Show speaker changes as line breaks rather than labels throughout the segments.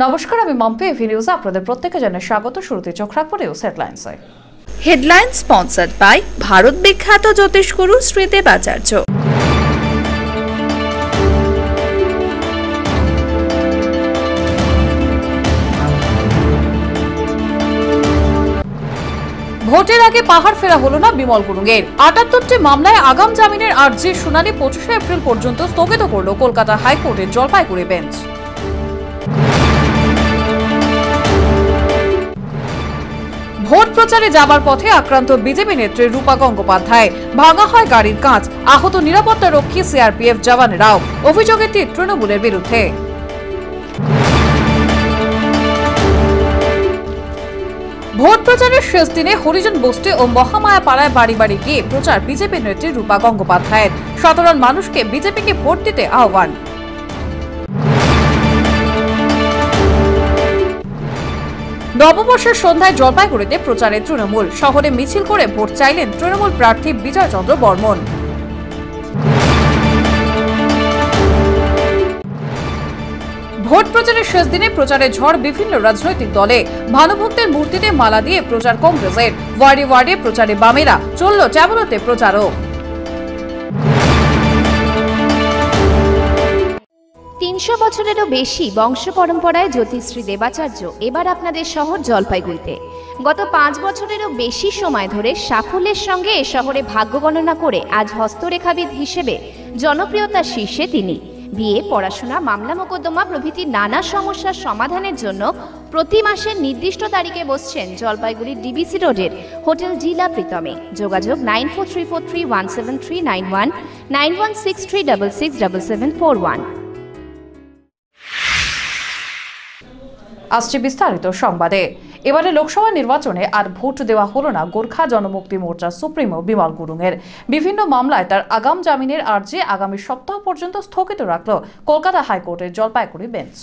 নমস্কার, আমি মাম্পি এভি নিউজে আপনাদের প্রত্যেককে জানাই স্বাগত। শুরুতে চোখ রাখবো নিউজ হেডলাইন্সে।
হেডলাইন স্পন্সর্ড বাই ভারত বিখ্যাত জ্যোতিষগুরু শ্রীদেবাচার্য।
ভোটের আগে পাহাড় ফেরা হলো না বিমল গুরুংয়ের। ৭৮টি মামলায় আগাম জামিনের আর্জির শুনানি ২৫শে এপ্রিল পর্যন্ত স্থগিত করল কলকাতা হাইকোর্টের জলপাইগুড়ি বেঞ্চ। ভোট প্রচারে যাবার পথে আক্রান্ত বিজেপি নেত্রী রূপা গঙ্গোপাধ্যায়, ভাঙা হয় গাড়ির কাঁচ, আহত নিরাপত্তা রক্ষী সিআরপিএফ জওয়ানেরাও। অভিযোগের তীর তৃণমূলের বিরুদ্ধে। ভোট প্রচারের শেষ দিনে হরিজন বস্তি ও মহামায়া পাড়ায় বাড়ি বাড়ি গিয়ে প্রচার বিজেপি নেত্রী রূপা গঙ্গোপাধ্যায়ের। সাধারণ মানুষকে বিজেপিকে ভোট দিতে আহ্বান। নববর্ষের সন্ধ্যায় জলপাইগুড়িতে প্রচারে তৃণমূল। শহরে মিছিল করে ভোট চাইলেন তৃণমূল প্রার্থী বিজয় চন্দ্র বর্মন। ভোট প্রচারের শেষ দিনে প্রচারে ঝড় বিভিন্ন রাজনৈতিক দলে। ভানুভক্তের মূর্তিতে মালা দিয়ে প্রচার কংগ্রেসের। ওয়ার্ডে ওয়ার্ডে প্রচারে বামেরা। চলল ট্যাবলোতে প্রচারও।
৩০০ বছরেরও বেশি বংশ পরম্পরায় জ্যোতিশ্রী দেবাচার্য এবার আপনাদের শহর জলপাইগুড়িতে। গত ৫ বছরেরও বেশি সময় ধরে সাফল্যের সঙ্গে এ শহরে ভাগ্য গণনা করে আজ হস্তরেখাবিদ হিসেবে জনপ্রিয়তার শীর্ষে তিনি। বিয়ে, পড়াশোনা, মামলা মোকদ্দমা প্রভৃতি নানা সমস্যার সমাধানের জন্য প্রতি মাসের নির্দিষ্ট তারিখে বসছেন জলপাইগুড়ির ডিবিসি রোডের হোটেল জিলা প্রীতমে। যোগাযোগ 9434317391, 9163667741।
আসছে বিস্তারিত সংবাদে। এবারে লোকসভা নির্বাচনে আর ভোট দেওয়া হলো না গোর্খা জনমুক্তি মোর্চার সুপ্রিমো বিমল গুরুংয়ের। বিভিন্ন মামলায় তার আগাম জামিনের আর্জি আগামী সপ্তাহ পর্যন্ত স্থগিত রাখল কলকাতা হাইকোর্টের জলপাইগুড়ি বেঞ্চ।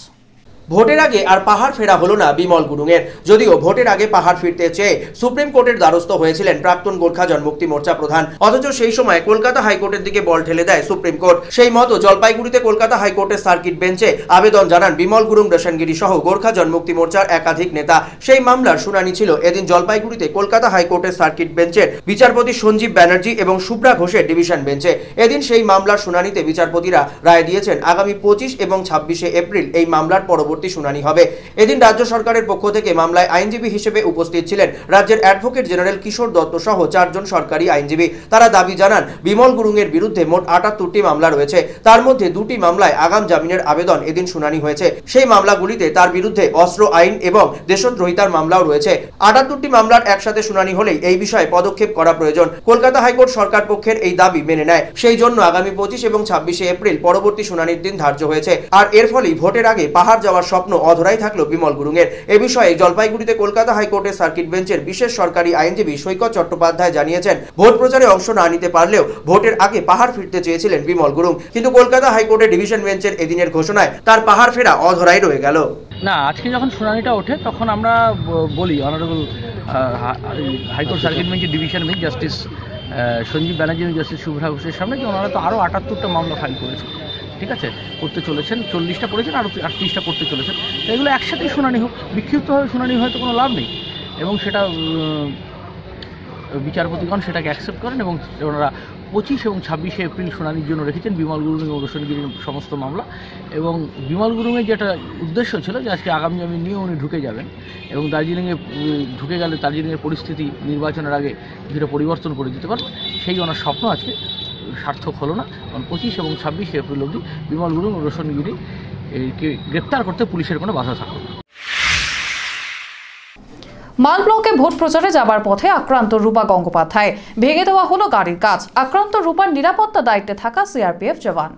ভোটের আগে আর পাহাড় ফেরা হলো না বিমল গুরুংয়ের। যদিও ভোটের আগে পাহাড় ফিরতে চেয়ে সুপ্রিম কোর্টের দ্বারস্থ হয়েছিলেন প্রাক্তন গোর্খা জনমুক্তি মোর্চা প্রধান, অথচ সেই সময় কলকাতা হাইকোর্টের দিকে বল ঠেলে দেয় সুপ্রিম কোর্ট। সেই মতো জলপাইগুড়িতে কলকাতা হাইকোর্টের সার্কিট বেঞ্চে আবেদন জানান বিমল গুরুং, রোশনগিরি সহ গোর্খা জনমুক্তি মোর্চার একাধিক নেতা। সেই মামলার শুনানি ছিল এদিন জলপাইগুড়িতে কলকাতা হাইকোর্টের সার্কিট বেঞ্চের বিচারপতি সঞ্জীব ব্যানার্জি এবং শুভ্রা ঘোষের ডিভিশন বেঞ্চে। এদিন সেই মামলার শুনানিতে বিচারপতিরা রায় দিয়েছেন আগামী 25 এবং 26শে এপ্রিল এই মামলার পরবর্তী শুনানি হবে। এদিন রাজ্য সরকারের পক্ষ থেকে মামলায় আইনজীবী হিসেবে উপস্থিত ছিলেন রাজ্যের অ্যাডভোকেট জেনারেল কিশোর দত্ত সহ 4 জন সরকারি আইনজীবী। তারা দাবি জানান বিমল গুরুংয়ের বিরুদ্ধে মোট 78টি মামলা রয়েছে। তার মধ্যে 2টি মামলায় আগাম জামিনের আবেদন এদিন শুনানি হয়েছে। সেই মামলাগুলিতে তার বিরুদ্ধে অস্ত্র আইন এবং দেশদ্রোহিতার মামলাও রয়েছে। 78টি মামলার একসাথে শুনানি হলেই এই বিষয়ে পদক্ষেপ করা প্রয়োজন। কলকাতা হাইকোর্ট সরকার পক্ষের এই দাবি মেনে নেয়। সেই জন্য আগামী 25 এবং 26শে এপ্রিল পরবর্তী শুনানির দিন ধার্য হয়েছে। আর এর ফলেই ভোটের আগে পাহাড় যাওয়ার স্বপ্ন অধরাই থাকলো বিমল গুরুংয়ের। এ বিষয়ে জলপাইগুড়িতে কলকাতা হাইকোর্টের সার্কিট বেঞ্চের বিশেষ সরকারি আইনজীবী সৈকত চট্টোপাধ্যায় জানিয়েছেন, ভোট প্রচারে অংশ না নিতে পারলেও ভোটের আগে পাহাড় ফিরতে চেয়েছিলেন বিমল গুরুং, কিন্তু কলকাতা হাইকোর্টের ডিভিশন বেঞ্চের এদিনের ঘোষণায় তার পাহাড় ফেরা অধরাই রয়ে গেল।
না, আজকে যখন শুনানিটা ওঠে তখন আমরা বলি অনারেবল হাইকোর্ট সার্কিট বেঞ্চের division bench justice Sanjib Banerjee এবং জাস্টিস শুভ্রা ঘোষের সামনে যে ওনারা তো আরও 78টা মামলা ফাইল করেছে, ঠিক আছে, করতে চলেছেন, 40টা করেছেন, আরও 38টা করতে চলেছেন। তো এগুলো একসাথেই শুনানি হোক, বিক্ষিপ্তভাবে শুনানি হয়তো কোনো লাভ নেই, এবং সেটা বিচারপতিগণ সেটাকে অ্যাকসেপ্ট করেন এবং ওনারা 25 এবং 26শে এপ্রিল শুনানির জন্য রেখেছেন বিমল গুরুং এবং রোশনগিরির সমস্ত মামলা। এবং বিমল গুরুংয়ের যেটা উদ্দেশ্য ছিল যে আজকে আগাম জামিন নিয়ে উনি ঢুকে যাবেন এবং দার্জিলিংয়ে ঢুকে গেলে দার্জিলিংয়ের পরিস্থিতি নির্বাচনের আগে কিছুটা পরিবর্তন করে দিতে পারে, সেই ওনার স্বপ্ন আজকে সার্থক হলো না। কারণ 25 এবং 26শে এপ্রিল অবধি বিমল গুরুং ও রোশনগিরিকে গ্রেপ্তার করতে পুলিশের কোনো বাধা থাকলো না।
মাল ব্লকে ভোট প্রচারে যাবার পথে আক্রান্ত রূপা গঙ্গোপাধ্যায়, ভেঙে দেওয়া হলো গাড়ির কাঁচ। আক্রান্ত রূপার নিরাপত্তা দায়িত্বে থাকা সিআরপিএফ জওয়ান।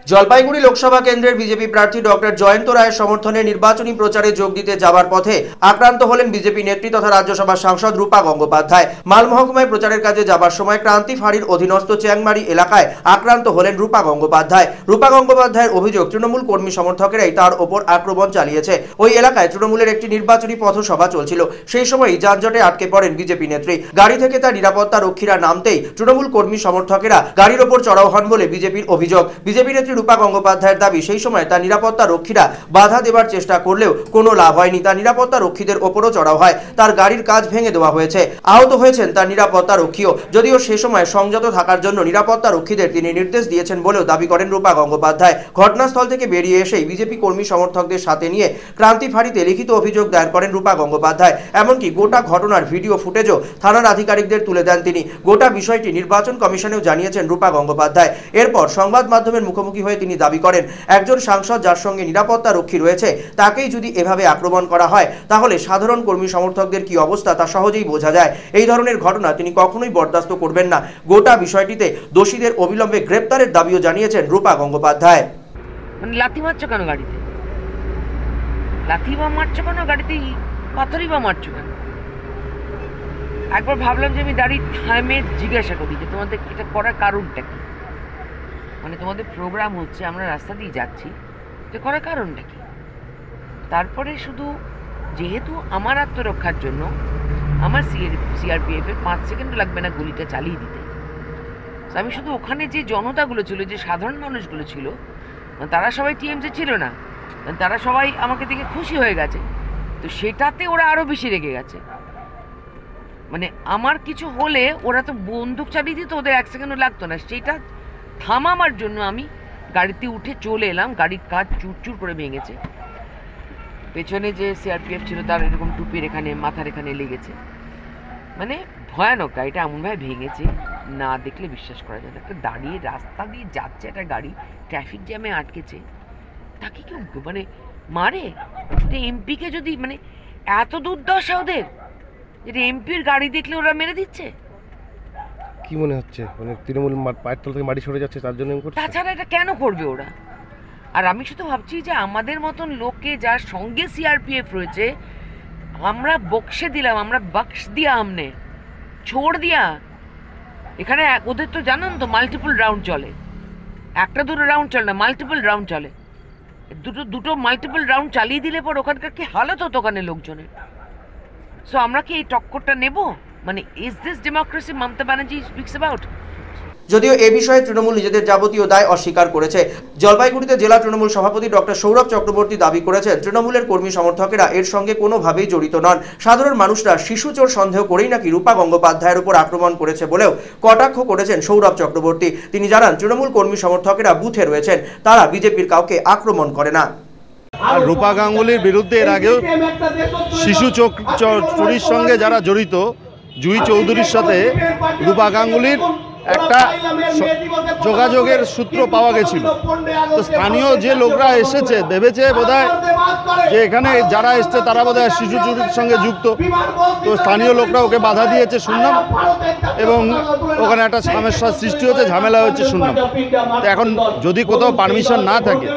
জলপাইগুড়ি লোকসভা কেন্দ্রের বিজেপি প্রার্থী ডক্টর জয়ন্ত রায়ের সমর্থনে নির্বাচনী প্রচারে যোগ দিতে যাবার পথে আক্রান্ত হলেন বিজেপি নেত্রী তথা রাজ্যসভার সাংসদ রূপা গঙ্গোপাধ্যায়। মাল মহকুমায় প্রচারের কাজে যাবার সময় ক্রান্তি ফাঁড়ির অধীনস্থ চ্যাংমারি এলাকায় আক্রান্ত হলেন রূপা গঙ্গোপাধ্যায়। রূপা গঙ্গোপাধ্যায়ের অভিযোগ, তৃণমূল কর্মী সমর্থকেরাই তার ওপর আক্রমণ চালিয়েছে। ওই এলাকায় তৃণমূলের একটি নির্বাচনী পথসভা চলছিল, সেই সময় যানজটে আটকে পড়েন বিজেপি নেত্রী। গাড়ি থেকে তার নিরাপত্তা রক্ষীরা নামতেই তৃণমূল কর্মী সমর্থকেরা গাড়ির ওপর চড়াও হন বলে বিজেপির অভিযোগ। বিজেপি নেত্রী নেত্রী রূপা গঙ্গোপাধ্যায়ের দাবি, সেই সময় তার নিরাপত্তা রক্ষীরা বাধা দেওয়ার চেষ্টা করলেও কোনো লাভ হয়নি। তার নিরাপত্তা রক্ষীদের ওপরও চড়াও হয়, তার গাড়ির কাজ ভেঙে দেওয়া হয়েছে। আহত হয়েছেন তার নিরাপত্তা রক্ষীও, যদিও সে সময় সংযত থাকার জন্য নিরাপত্তা রক্ষীদের তিনি নির্দেশ দিয়েছেন বলেও দাবি করেন রূপা গঙ্গোপাধ্যায়। ঘটনাস্থল থেকে বেরিয়ে এসেই বিজেপি কর্মী সমর্থকদের সাথে নিয়ে ক্রান্তি ফাঁড়িতে লিখিত অভিযোগ দায়ের করেন রূপা গঙ্গোপাধ্যায়। এমনকি গোটা ঘটনার ভিডিও ফুটেজও থানার আধিকারিকদের তুলে দেন তিনি। গোটা বিষয়টি নির্বাচন কমিশনেও জানিয়েছেন রূপা গঙ্গোপাধ্যায়। এরপর সংবাদ মাধ্যমের মুখোমুখি হয়ে তিনি দাবি করেন, একজন সাংসদ যার সঙ্গে নিরাপত্তা রক্ষী রয়েছে তাকেই যদি এভাবে আক্রমণ করা হয় তাহলে সাধারণ কর্মী সমর্থকদের কি অবস্থা তা সহজেই বোঝা যায়। এই ধরনের ঘটনা তিনি কখনোই বরদাস্ত করবেন না। গোটা বিষয়টিতে দোষীদের অবিলম্বে গ্রেপ্তারের দাবিও জানিয়েছেন রূপা গঙ্গোপাধ্যায়।
মানে লাথি মারছো কেন গাড়িতে? লাথি বা মারছো কেন গাড়িতে? পাথরই বা মারছো কেন? একবার ভাবলাম যে আমি দাঁড়িয়ে থামে জিজ্ঞাসা করি যে তোমাদের এটা করার কারণটা কি। মানে তোমাদের প্রোগ্রাম হচ্ছে, আমরা রাস্তা দিয়ে যাচ্ছি, যে করার কারণটা কি? তারপরে শুধু যেহেতু আমার আত্মরক্ষার জন্য আমার সিআরপিএফ এর 5 সেকেন্ড লাগবে না গুলিটা চালিয়ে দিতে। আমি শুধু ওখানে যে জনতাগুলো ছিল, যে সাধারণ মানুষগুলো ছিল, তারা সবাই টিএমসি ছিল না, তারা সবাই আমাকে দেখে খুশি হয়ে গেছে, তো সেটাতে ওরা আরো বেশি রেগে গেছে। মানে আমার কিছু হলে ওরা তো বন্দুক চালিয়ে দিত, ওদের 1 সেকেন্ডও লাগতো না। সেটা থামাবার জন্য আমি গাড়িতে উঠে চলে এলাম। গাড়ির কাজ চুরচুর করে ভেঙেছে। পেছনে যে সিআরপিএফ ছিল তার এরকম টুপির এখানে, মাথার এখানে লেগেছে। মানে ভয়ানক, গাড়িটা এমনভাবে ভেঙেছে না দেখলে বিশ্বাস করা যায় না। একটা দাঁড়িয়ে রাস্তা দিয়ে যাচ্ছে একটা গাড়ি, ট্রাফিক জ্যামে আটকেছে, তাকে কেউ মানে মারে? এমপিকে যদি, মানে এত দুর্দশা ওদের, যেটা এমপির গাড়ি দেখলে ওরা মেরে দিচ্ছে।
কি মনে হচ্ছে মানে তৃণমূল পায়ের তল থেকে মাটি সরে যাচ্ছে তার জন্য?
তাছাড়া এটা কেন করবে ওরা? আর আমি শুধু ভাবছি যে আমাদের মতন লোককে, যার সঙ্গে সিআরপিএফ রয়েছে, আমরা বক্সে দিলাম, আমরা বক্স দিয়া, আমনে ছোড় দিয়া। এখানে ওদের তো জানেন তো মাল্টিপল রাউন্ড চলে, একটা দুটো রাউন্ড চলে না, মাল্টিপল রাউন্ড চলে। দুটো মাল্টিপল রাউন্ড চালিয়ে দিলে পর ওখানকার কি হালত হতো ওখানে লোকজনের। সো আমরা কি এই টক্করটা নেব? মানে is this democracy Mamata Banerjee speaks about?
যদিও এ বিষয়ে তৃণমূল নিজেদের যাবতীয় দায় অস্বীকার করেছে। জলপাইগুড়িতে জেলা তৃণমূল সভাপতি ডক্টর সৌরভ চক্রবর্তী দাবি করেছেন, তৃণমূলের কর্মী সমর্থকেরা এর সঙ্গে কোনোভাবেই জড়িত নন। সাধারণ মানুষরা শিশু চোর সন্দেহ করেই নাকি রূপা গঙ্গোপাধ্যায়ের উপর আক্রমণ করেছে বলেও কটাক্ষ করেছেন সৌরভ চক্রবর্তী। তিনি জানান, তৃণমূল কর্মী সমর্থকেরা বুথে রয়েছেন, তারা বিজেপির কাউকে আক্রমণ করে না।
আর রূপা গাঙ্গুলির বিরুদ্ধে এর আগেও শিশু চুরির সঙ্গে যারা জড়িত, জুই চৌধুরীর সাথে রূপা গাঙ্গুলির একটা যোগাযোগের সূত্র পাওয়া গেছিল। তো স্থানীয় যে লোকরা এসেছে ভেবেছে বোধহয় যে এখানে যারা এসছে তারা বোধহয় শিশু চুরির সঙ্গে যুক্ত। তো স্থানীয় লোকরা ওকে বাধা দিয়েছে শুনলাম, এবং ওখানে একটা সমস্যার সৃষ্টি হচ্ছে, ঝামেলা হচ্ছে শুনলাম। তো এখন যদি কোথাও পারমিশন না থাকে,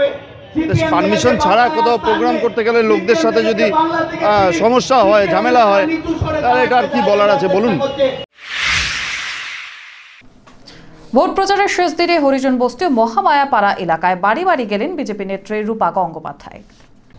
পারমিশন ছাড়া কোথাও প্রোগ্রাম করতে গেলে লোকদের সাথে যদি সমস্যা হয়, ঝামেলা হয়, তাহলে এটা আর কি বলার আছে বলুন।
ভোট প্রচারের শেষ দিনে হরিজন বস্তি ও মহামায়াপাড়া এলাকায় বাড়ি বাড়ি গেলেন বিজেপি নেত্রী রূপা গঙ্গোপাধ্যায়।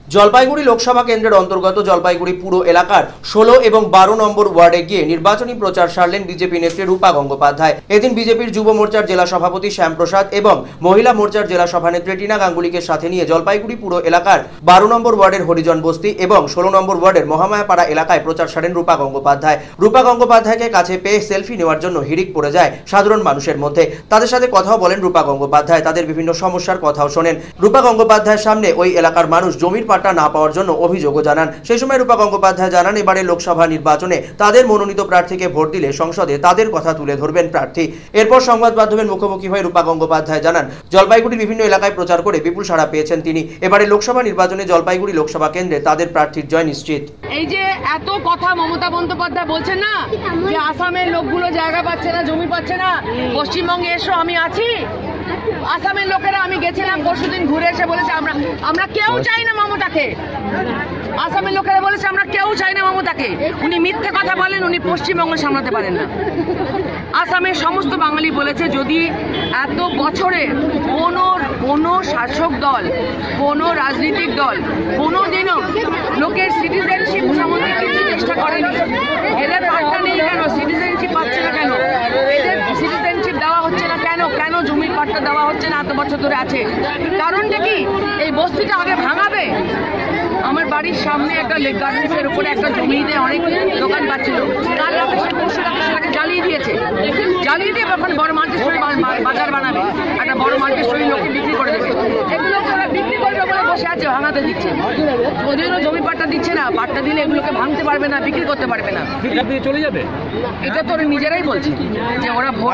জলপাইগুড়ি লোকসভা কেন্দ্রের অন্তর্গত জলপাইগুড়ি পুরো এলাকার 16 এবং 12 নম্বর ওয়ার্ডে গিয়ে নির্বাচনী প্রচার সারলেন বিজেপি নেত্রী রূপা গঙ্গোপাধ্যায়। এদিন বিজেপির যুব মোর্চার জেলা সভাপতি শ্যামপ্রসাদ এবং মহিলা মোর্চার জেলা সভানেত্রী টিনা গাঙ্গুলিকে সাথে নিয়ে জলপাইগুড়ি পুরো এলাকার 12 নম্বর ওয়ার্ডের হরিজন বস্তি এবং 16 নম্বর ওয়ার্ডের মহামায়াপাড়া এলাকায় প্রচার সারেন রূপা গঙ্গোপাধ্যায়। রূপা গঙ্গোপাধ্যায়কে কাছে পেয়ে সেলফি নেওয়ার জন্য হিড়িক পড়ে যায় সাধারণ মানুষের মধ্যে। তাদের সাথে কথাও বলেন রূপা গঙ্গোপাধ্যায়, তাদের বিভিন্ন সমস্যার কথাও শোনেন। রূপা গঙ্গোপাধ্যায়ের সামনে ওই এলাকার মানুষ জমির পাট্টা না পাওয়ার জন্য অভিযোগও জানান। সেই সময় রূপা গঙ্গোপাধ্যায় জানান, এবারে লোকসভা নির্বাচনে তাদের মনোনীত প্রার্থীকে ভোট দিলে সংসদে তাদের কথা তুলে ধরবেন প্রার্থী। এরপর সংবাদ মাধ্যমের মুখোমুখি হয়ে রূপা গঙ্গোপাধ্যায় জানান, জলপাইগুড়ির বিভিন্ন এলাকায় প্রচার করে বিপুল সাড়া পেয়েছেন তিনি। এবারে লোকসভা নির্বাচনে জলপাইগুড়ি লোকসভা কেন্দ্রে তাদের প্রার্থীর জয় নিশ্চিত।
এই যে এত কথা মমতা বন্দ্যোপাধ্যায় বলছেন না যে আসামের লোকগুলো জায়গা পাচ্ছে না, জমি পাচ্ছে না, পশ্চিমবঙ্গে এসো আমি আছি। আসামের লোকেরা, আমি গেছিলাম পরশুদিন, ঘুরে এসে বলেছে আমরা কেউ চাই না মমতাকে। আসামের লোকেরা বলেছে আমরা কেউ চাই না মমতাকে। উনি মিথ্যে কথা বলেন, উনি পশ্চিমবঙ্গ সামলাতে পারেন না। আসামের সমস্ত বাঙালি বলেছে, যদি এত বছরে কোনো শাসক দল, কোনো রাজনৈতিক দল কোনোদিনও লোকের সিটিজেনশিপ সম্বন্ধে কিছু চেষ্টা করেনি। এদের পাট্টা নেই কেন? সিটিজেনশিপ পাচ্ছে না কেন? এদের সিটিজেনশিপ দেওয়া হচ্ছে না কেন? কেন জমির পাট্টা দেওয়া হচ্ছে না? এত বছর ধরে আছে, বিজেপিটা আগে ভাঙাবে। আমার বাড়ির সামনে একটা লেক গার্ডেন্সের উপরে একটা জমিতে অনেক দোকান পাচ্ছিল, কাল রাতে সেটাকে জ্বালিয়ে দিয়েছে। জ্বালিয়ে দিয়ে এখন বড় মাল্টিস্টোরি বাজার বানাবে, একটা বড় মাল্টিস্টোরি লোককে বিক্রি করে দেবে। এগুলোকে ওরা বিক্রি করবে বলে বসে আছে, ভাঙাতে দিচ্ছে। ওদেরও জমি পাট্টা দিচ্ছে না, পাট্টা দিলে এগুলোকে ভাঙতে পারবে না, বিক্রি করতে পারবে না, চলে যাবে। এটা তো নিজেরাই বলছে যে ওরা ভোট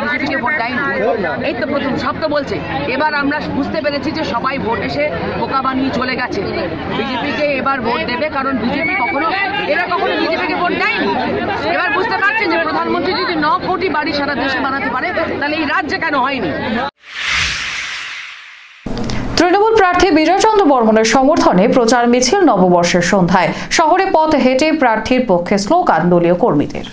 বিজেপিকে ভোট দেয়নি, এই তো প্রথম সব তো বলছে। এবার আমরা বুঝতে পেরেছি যে সবাই ভোট এসে বোকা বানিয়ে চলে গেছে। বিজেপিকে এবার ভোট দেবে, কারণ বিজেপি এরা কখনো বিজেপিকে ভোট দেয়নি। এবার বুঝতে পারছেন যে প্রধানমন্ত্রী যদি 9 কোটি বাড়ি সারা দেশে বানাতে পারে, তাহলে এই রাজ্যে কেন হয়নি।
তৃণমূল প্রার্থী বিজয় চন্দ্র বর্মনের সমর্থনে প্রচার মিছিল নববর্ষের সন্ধ্যায় শহরে পথ হেঁটে প্রার্থীর পক্ষে স্লোগান দলীয় কর্মীদের।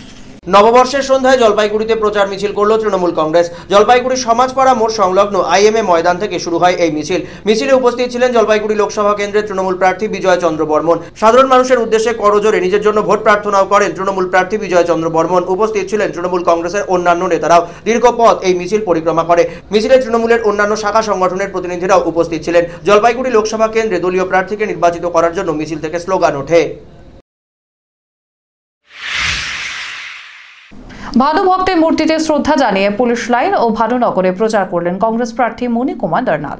নববর্ষের সন্ধ্যায় জলপাইগুড়িতে প্রচার মিছিল করল তৃণমূল কংগ্রেস। জলপাইগুড়ি সমাজপাড়া মোড় সংলগ্ন আইএমএ ময়দান থেকে শুরু হয় এই মিছিল। মিছিলে উপস্থিত ছিলেন জলপাইগুড়ি লোকসভা কেন্দ্রের তৃণমূল প্রার্থী বিজয় চন্দ্র বর্মন। সাধারণ মানুষের উদ্দেশ্যে করজোড়ে নিজের জন্য ভোট প্রার্থনাও করেন তৃণমূল প্রার্থী বিজয় চন্দ্র বর্মন। উপস্থিত ছিলেন তৃণমূল কংগ্রেসের অন্যান্য নেতারাও। দীর্ঘ পথ এই মিছিল পরিক্রমা করে। মিছিলে তৃণমূলের অন্যান্য শাখা সংগঠনের প্রতিনিধিরাও উপস্থিত ছিলেন। জলপাইগুড়ি লোকসভা কেন্দ্রে দলীয় প্রার্থীকে নির্বাচিত করার জন্য মিছিল থেকে স্লোগান ওঠে।
ভানু ভক্তের মূর্তিতে শ্রদ্ধা জানিয়ে পুলিশ লাইন ও ভানুনগরে প্রচার করলেন কংগ্রেস প্রার্থী মণিকুমার দর্নাল।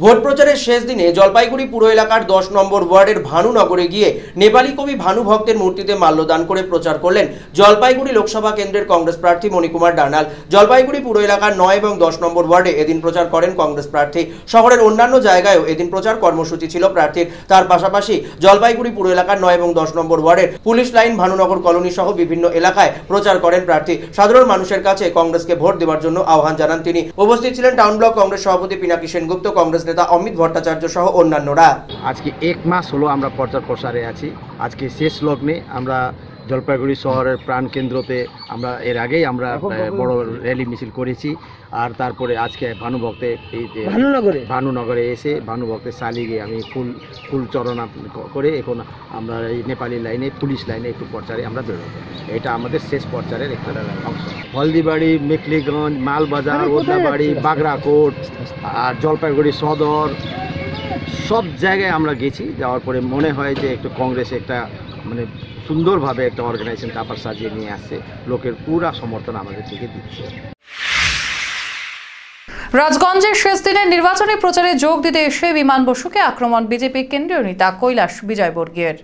ভোট প্রচারের শেষ দিনে জলপাইগুড়ি পুর এলাকার 10 নম্বর ওয়ার্ডের ভানুনগরে গিয়ে নেপালি কবি ভানু ভক্তের মূর্তিতে মাল্যদান করে প্রচার করলেন জলপাইগুড়ি লোকসভা কেন্দ্রের কংগ্রেস প্রার্থী মণিকুমার ডার্নাল। জলপাইগুড়ি পুর এলাকার 9 এবং 10 নম্বর ওয়ার্ডে এদিন প্রচার করেন কংগ্রেস প্রার্থী। শহরের অন্যান্য জায়গায়ও এদিন প্রচার কর্মসূচি ছিল প্রার্থীর। তার পাশাপাশি জলপাইগুড়ি পুর এলাকার 9 এবং 10 নম্বর ওয়ার্ডের পুলিশ লাইন, ভানুনগর কলোনি সহ বিভিন্ন এলাকায় প্রচার করেন প্রার্থী। সাধারণ মানুষের কাছে কংগ্রেসকে ভোট দেওয়ার জন্য আহ্বান জানান তিনি। উপস্থিত ছিলেন টাউন ব্লক কংগ্রেস সভাপতি পিনাকি সেনগুপ্ত, কংগ্রেস নেতা অমিত ভট্টাচার্য সহ অন্যান্যরা।
আজকে 1 মাস হলো আমরা প্রচার প্রসারে আছি। আজকে শেষ লগ্নে আমরা জলপাইগুড়ি শহরের প্রাণকেন্দ্রতে আমরা এর আগেই আমরা বড় র্যালি মিছিল করেছি। আর তারপরে আজকে ভানুভক্তে ভানুনগরে এসে ভানুভক্তের শালিগে আমি ফুল চরণা করে এখন আমরা এই নেপালি লাইনে পুলিশ লাইনে একটু প্রচারে আমরা বেরোবো। এটা আমাদের শেষ প্রচারের একটা অংশ। হলদিবাড়ি, মেখলিগঞ্জ, মালবাজার, ওদলাবাড়ি, বাগড়াকোট আর জলপাইগুড়ি সদর সব জায়গায় আমরা গেছি। যাওয়ার পরে মনে হয় যে একটু কংগ্রেস একটা মানে সুন্দরভাবে একটা অর্গানাইজেশন কাপার সাজিয়ে নিয়ে আসছে। লোকের পুরা সমর্থন আমাদের থেকে দিচ্ছে।
রাজগঞ্জের শেষ দিনের নির্বাচনী প্রচারে যোগ দিতে এসে বিমান বসুকে আক্রমণ বিজেপি কেন্দ্রীয় নেতা কৈলাস বিজয়বর্গীয়ের।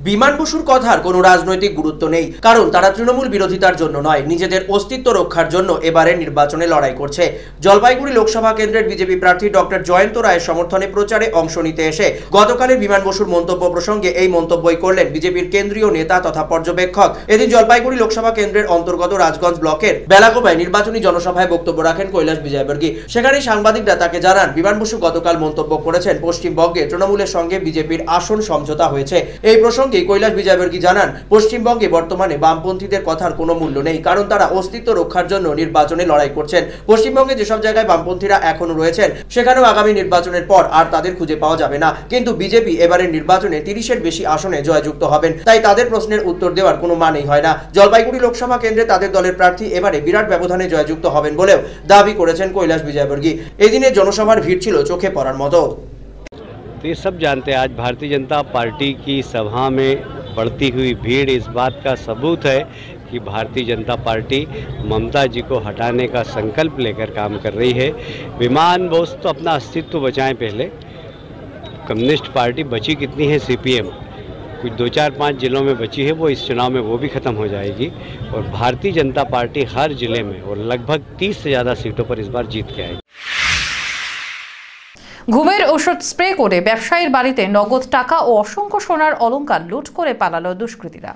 বিমান বসুর কথার কোনো রাজনৈতিক গুরুত্ব নেই, কারণ তারা তৃণমূল বিরোধিতার জন্য নয়, নিজেদের অস্তিত্ব রক্ষার জন্য এবারে নির্বাচনে লড়াই করছে। জলপাইগুড়ি লোকসভা কেন্দ্রের বিজেপি প্রার্থী ডক্টর জয়ন্ত রায়ের সমর্থনে প্রচারে অংশ নিতে এসে গতকালের বিমান বসুর মন্তব্য প্রসঙ্গে এই মন্তব্যই করলেন বিজেপির কেন্দ্রীয় নেতা তথা পর্যবেক্ষক। এদিন জলপাইগুড়ি লোকসভা কেন্দ্রের অন্তর্গত রাজগঞ্জ ব্লকের বেলাগোবায় নির্বাচনী জনসভায় বক্তব্য রাখেন কৈলাস বিজয়বর্গী। সেখানে সাংবাদিকরা তাকে জানান বিমান বসু গতকাল মন্তব্য করেছেন পশ্চিমবঙ্গে তৃণমূলের সঙ্গে বিজেপির আসন সমঝোতা হয়েছে। এই প্রসঙ্গে কৈলাস বিজয়বর্গী জানান পশ্চিমবঙ্গে বর্তমানে বামপন্থীদের কথার কোনো মূল্য নেই, কারণ তারা অস্তিত্ব রক্ষার জন্য নির্বাচনে লড়াই করছেন। পশ্চিমবঙ্গে যেসব জায়গায় বামপন্থীরা এখনো রয়েছেন সেখানেও আগামী নির্বাচনের পর আর তাদের খুঁজে পাওয়া যাবে না। কিন্তু বিজেপি এবারের নির্বাচনে 30-এর বেশি আসনে জয়যুক্ত হবেন, তাই তাদের প্রশ্নের উত্তর দেওয়ার কোনো মানেই হয় না। জলপাইগুড়ি লোকসভা কেন্দ্রে তাদের দলের প্রার্থী এবারে বিরাট ব্যবধানে জয়যুক্ত হবেন বলেও দাবি করেছেন কৈলাস বিজয়বর্গী। এদিনে জনসভার ভিড় ছিল চোখে পড়ার মতো।
तो ये सब जानते हैं, आज भारतीय जनता पार्टी की सभा में बढ़ती हुई भीड़ इस बात का सबूत है कि भारतीय जनता पार्टी ममता जी को हटाने का संकल्प लेकर काम कर रही है। विमान बोस तो अपना अस्तित्व बचाएं, पहले कम्युनिस्ट पार्टी बची कितनी है, सीपीएम कुछ 2-4-5 जिलों में बची है, वो इस चुनाव में वो भी ख़त्म हो जाएगी। और भारतीय जनता पार्टी हर जिले में और लगभग 30 से ज़्यादा सीटों पर इस बार जीत के आएगी।
ঘুমের ওষুধ স্প্রে করে ব্যবসায়ীর বাড়িতে নগদ টাকা ও অসংখ্য সোনার অলংকার লুট করে পালালো দুষ্কৃতীরা।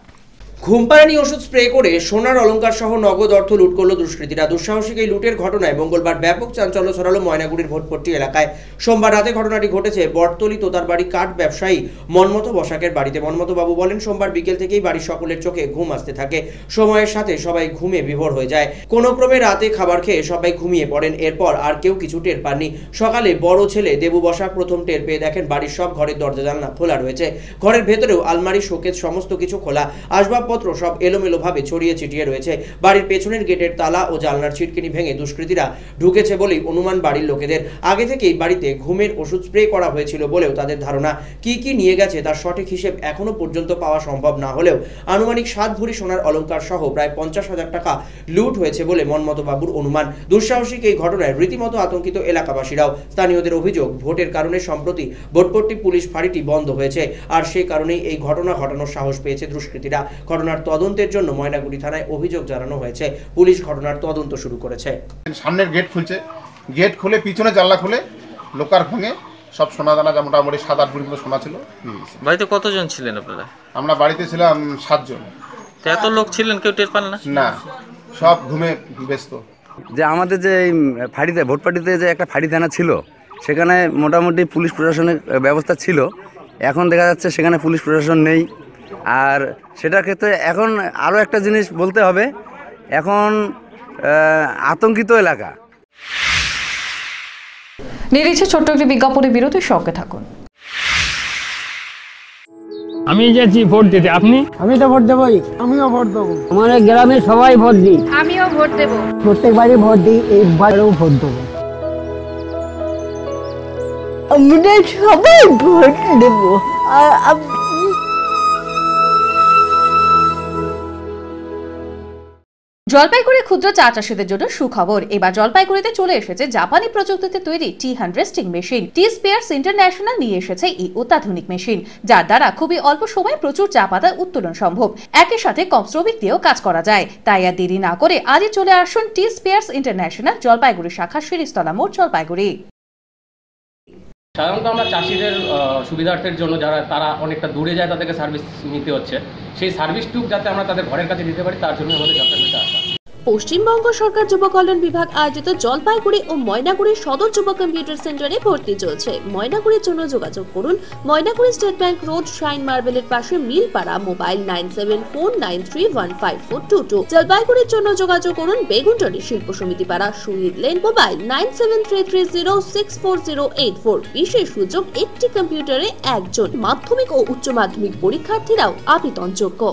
ঘুমপাড়ানি ওষুধ স্প্রে করে সোনার অলংকার সহ নগদ অর্থ লুট করল দুষ্কৃতীরা। দুঃসাহসিক এই লুটের ঘটনায় মঙ্গলবার ব্যাপক চাঞ্চল্য ছড়ালো ময়নাগুড়ির ভোটপট্টি এলাকায়। সোমবার রাতে ঘটনাটি ঘটেছে বটতলি তোতারবাড়ি কাঠ ব্যবসায়ী মনমত বসাকের বাড়িতে। মনমত বাবু বলেন, সোমবার বিকেল থেকেই বাড়ির সকলের চোখে ঘুম আসতে থাকে। সময়ের সাথে সবাই ঘুমে বিভোর হয়ে যায়। কোনো ক্রমে রাতে খাবার খেয়ে সবাই ঘুমিয়ে পড়েন। এরপর আর কেউ কিছু টের পাননি। সকালে বড় ছেলে দেবু বসাক প্রথম টের পেয়ে দেখেন বাড়ির সব ঘরের দরজা জানলা খোলা রয়েছে। ঘরের ভেতরেও আলমারি, শোকেস সমস্ত কিছু খোলা। আসবাব আসবাবপত্র সব এলোমেলোভাবে ছড়িয়ে ছিটিয়ে রয়েছে। বাড়ির পেছনের গেটের তালা ও জানলার ছিটকিনি ভেঙে দুষ্কৃতীরা ঢুকেছে বলেই অনুমান বাড়ির লোকেদের। আগে থেকেই বাড়িতে ঘুমের ওষুধ স্প্রে করা হয়েছিল বলেও তাদের ধারণা। কি কি নিয়ে গেছে তার সঠিক হিসেব এখনো পর্যন্ত পাওয়া সম্ভব না হলেও আনুমানিক 7 ভরি সোনার অলংকার সহ প্রায় 50,000 টাকা লুট হয়েছে বলে মনমতো বাবুর অনুমান। দুঃসাহসিক এই ঘটনায় রীতিমতো আতঙ্কিত এলাকাবাসীরাও। স্থানীয়দের অভিযোগ, ভোটের কারণে সম্প্রতি ভোটপট্টি পুলিশ ফাঁড়িটি বন্ধ হয়েছে, আর সেই কারণেই এই ঘটনা ঘটানোর সাহস পেয়েছে দুষ্কৃতীরা। ঘটনার তদন্তের জন্য ময়নাগুড়ি থানায় অভিযোগ জানানো হয়েছে। পুলিশ ঘটনার তদন্ত শুরু করেছে।
সামনের গেট খুলছে, গেট খুলে পিছনে জানলা খুলে লোকার ভাঙে সব সোনা দানা যা মোটামুটি 7-8 ভরি সোনা ছিল।
বাড়িতে কতজন ছিলেন আপনারা?
আমরা বাড়িতে ছিলাম 7 জন।
এত লোক ছিলেন, কেউ টের পান না?
না, সব ঘুমে ব্যস্ত।
যে আমাদের যে এই ফাঁড়িতে ভোট পার্টিতে যে একটা ফাঁড়ি থানা ছিল, সেখানে মোটামুটি পুলিশ প্রশাসনের ব্যবস্থা ছিল। এখন দেখা যাচ্ছে সেখানে পুলিশ প্রশাসন নেই। আর সেটার ক্ষেত্রে এখন আরও একটা জিনিস বলতে হবে, এখন আতঙ্কিত এলাকা।
নিরিচ্ছে ছোট্ট একটি বিজ্ঞাপনের বিরতির সঙ্গে থাকুন।
আমি যাচ্ছি ভোট দিতে, আপনি?
আমি তো ভোট দেবই, আমিও ভোট দেবো।
আমাদের গ্রামে সবাই ভোট দিই।
আমিও ভোট দেব।
প্রত্যেকবারই ভোট দিই, এইবারেও ভোট দেবো।
আমরা সবাই ভোট দেব।
জলপাইগুড়ি ক্ষুদ্র চা চাষীদের জন্য সুখবর। এবার জলপাইগুড়িতে চলে এসেছে জাপানি প্রযুক্তিতে তৈরি টি হারভেস্টিং মেশিন। টি স্পেয়ার্স ইন্টারন্যাশনাল নিয়ে এসেছে এই অত্যাধুনিক মেশিন, যার দ্বারা খুবই অল্প সময়ে প্রচুর চা পাতা উত্তোলন সম্ভব। একই সাথে কম শ্রমিক দিয়েও কাজ করা যায়। তাই আর দেরি না করে আজই চলে আসুন টি স্পেয়ার্স ইন্টারন্যাশনাল জলপাইগুড়ি শাখা, শিরিষতলা মোড়, জলপাইগুড়ি।
সাধারণত আমরা চাষিদের সুবিধার্থের জন্য তারা অনেকটা দূরে যায়, তাদেরকে সার্ভিস নিতে হচ্ছে। সেই সার্ভিসটুকু যাতে আমরা তাদের ঘরের কাছে দিতে পারি, তার জন্য আমাদের জলপাইগুড়িতে আসা।
পশ্চিমবঙ্গ সরকার যুব কল্যাণ বিভাগ আয়োজিত জলপাইগুড়ি ও ময়নাগুড়ি সদর যুব কম্পিউটার সেন্টারে ভর্তি চলছে। ময়নাগুড়ির জন্য যোগাযোগ করুন Maynaguri state bank road, shine মার্বেলের পাশে, মিলপাড়া। মোবাইল 974993154222। জলপাইগুড়ির জন্য যোগাযোগ করুন বেগুনটলি শিল্প সমিতি পাড়া, শহীদ লেন। মোবাইল 9733064084। বিশেষ সুযোগ, একটি কম্পিউটারে একজন। মাধ্যমিক ও উচ্চ মাধ্যমিক পরীক্ষার্থীরাও আবেদনযোগ্য।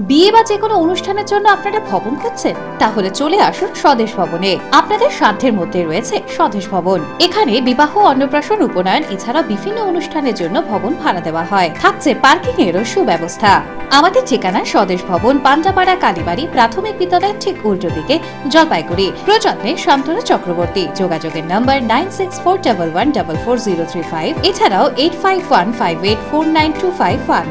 বিয়ে বা যে কোনো অনুষ্ঠানের জন্য আপনারা ভবন খুঁজছেন? তাহলে চলে আসুন স্বদেশ ভবনে। আপনাদের সাধ্যের মধ্যে রয়েছে স্বদেশ ভবন। এখানে বিবাহ, অন্নপ্রাশন, উপনয়ন এছাড়া বিভিন্ন অনুষ্ঠানের জন্য ভবন ভাড়া দেওয়া হয়। থাকছে পার্কিং এরও সুব্যবস্থা। আমাদের ঠিকানা স্বদেশ ভবন, পান্ডাপাড়া, কালীবাড়ি প্রাথমিক বিদ্যালয়ের ঠিক উল্টো দিকে, জলপাইগুড়ি। প্রযত্নে শান্তনু চক্রবর্তী। যোগাযোগের নম্বর 9641144035, এছাড়াও 8515849251।